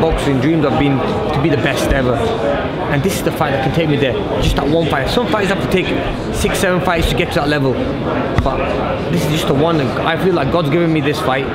boxing dreams have been to be the best ever. And this is the fight that can take me there. Just that one fight. Some fights have to take 6, 7 fights to get to that level. But this is just the one. I feel like God's given me this fight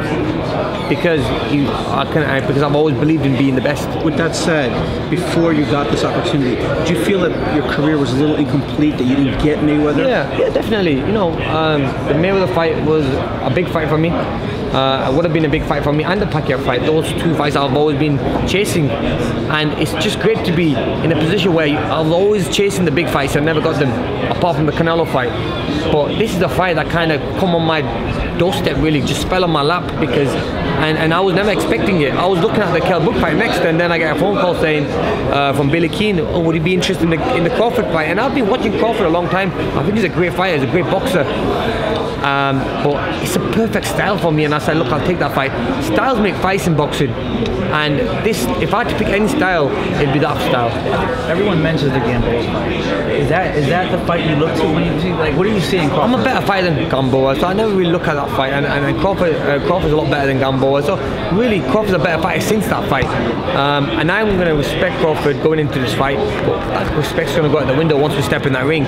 because I've always believed in being the best. With that said, before you got this opportunity, do you feel that your career was a little incomplete, that you didn't get Mayweather? Yeah, definitely. You know, the Mayweather fight was a big fight for me. It would have been a big fight for me, and the Pacquiao fight. Those two fights I've always been chasing, and it's just great to be in a position where I'm always chasing the big fights. I never got them, apart from the Canelo fight. But this is a fight that kind of come on my doorstep, really, just fell on my lap because, and I was never expecting it. I was looking at the Kell Brook fight next, and then I get a phone call saying from Billy Keane, oh, would he be interested in the Crawford fight? And I've been watching Crawford a long time. I think he's a great fighter, he's a great boxer. But it's a perfect style for me, and I said, look, I'll take that fight. Styles make fights in boxing, and this, if I had to pick any style, it'd be that style. Everyone mentions the Gamboa fight. Is that the fight you look to when you see, like, what are you seeing? I'm a better fighter than Gamboa, so I never really look at that fight, and Crawford's a lot better than Gamboa, so really Crawford's a better fighter since that fight. And I'm going to respect Crawford going into this fight, but that respect's going to go out the window once we step in that ring.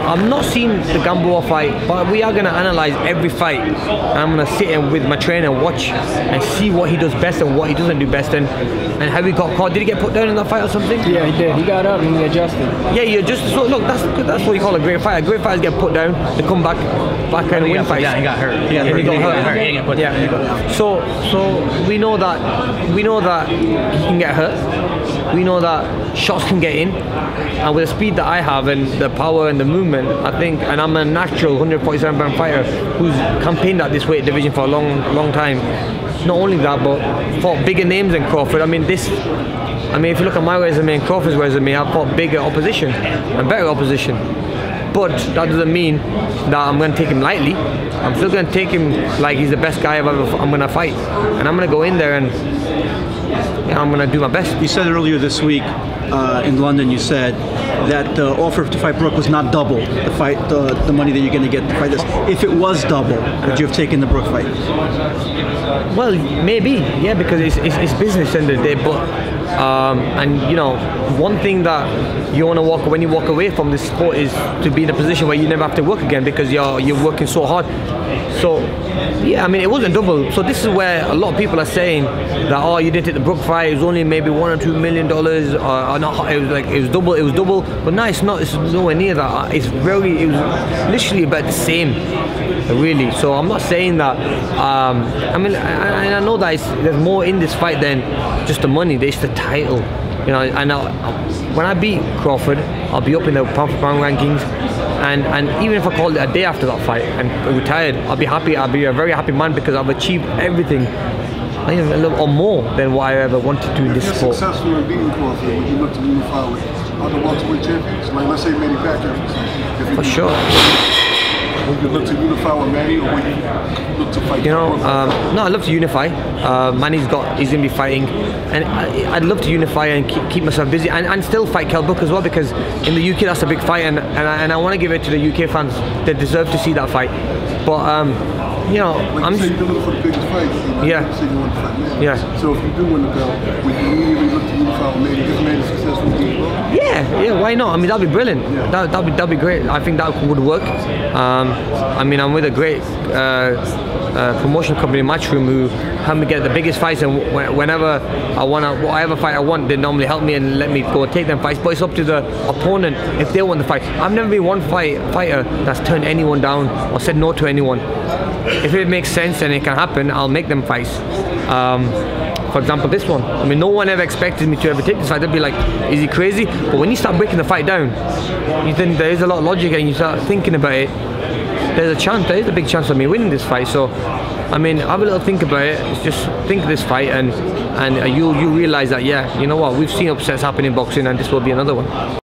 I'm not seeing the Gamboa fight, but we are going to analyse every fight. I'm going to sit in with my trainer and watch and see what he does best and what he doesn't do best, and how he got caught. Did he get put down in that fight or something? Yeah, he did. He got up and he adjusted. Yeah, he adjusted. So look, that's what you call a great fighter. Great fighters get put down, they come back and win fights. Yeah, he got hurt. He got hurt. Yeah. So we know that he can get hurt. We know that shots can get in, and with the speed that I have and the power and the movement, I think, and I'm a natural 147-pound fighter who's campaigned at this weight division for a long time. Not only that, but fought bigger names than Crawford. I mean, if you look at my resume and Crawford's resume, I've fought bigger opposition and better opposition. But that doesn't mean that I'm going to take him lightly. I'm still going to take him like he's the best guy I'm going to fight, and I'm going to go in there and I'm going to do my best. You said earlier this week in London, you said that the offer to fight Brook was not double the money that you're going to get to fight this. If it was double, would you have taken the Brook fight? Well, maybe, yeah, because it's business at the end of the day. But and you know, one thing that you want to when you walk away from this sport is to be in a position where you never have to work again because you're working so hard. So yeah, I mean, it wasn't double. So this is where a lot of people are saying that, oh, you didn't take the Brook fight, it was only maybe $1 or $2 million, or not. It was double. But no, it's not. It's nowhere near that. It was literally about the same, really. So I'm not saying that. I mean, I know that there's more in this fight than just the money. There's the title. You know, and when I beat Crawford, I'll be up in the pound for pound rankings. And even if I called it a day after that fight and retired, I'll be happy. I'll be a very happy man because I've achieved everything, a little or more than what I ever wanted to in this sport. If you're successful in beating Crawford, would you look to unify with other welterweight champions? Like, let's say Manny Pacquiao. For sure. Would you look to unify with Manny, or would you look to fight? You know, no, I'd love to unify. Manny's going to be fighting, and I'd love to unify and keep myself busy, and still fight Kell Brook as well, because in the UK that's a big fight, and I want to give it to the UK fans. They deserve to see that fight. But you know, like you say, you're looking for the biggest fight. Yeah. You say you want to fight Manny. Yeah. So if you do win the belt, would you immediately look to unify with Manny if Manny's successful in beating Brook? Yeah, why not? I mean, that'd be brilliant. Yeah. That'd be great. I think that would work. I mean, I'm with a great promotion company, Matchroom, who help me get the biggest fights, and whenever I want, whatever fight I want, they normally help me and let me go and take them fights. But it's up to the opponent if they want the fight. I've never been one fighter that's turned anyone down or said no to anyone. If it makes sense and it can happen, I'll make them fights. For example, this one. I mean, no one ever expected me to ever take this fight. They'd be like, is he crazy? But when you start breaking the fight down, you think there is a lot of logic, and you start thinking about it. There's a chance, there is a big chance of me winning this fight. So, I mean, have a little think about it. Just think of this fight, and you realize that, yeah, you know what, we've seen upsets happen in boxing, and this will be another one.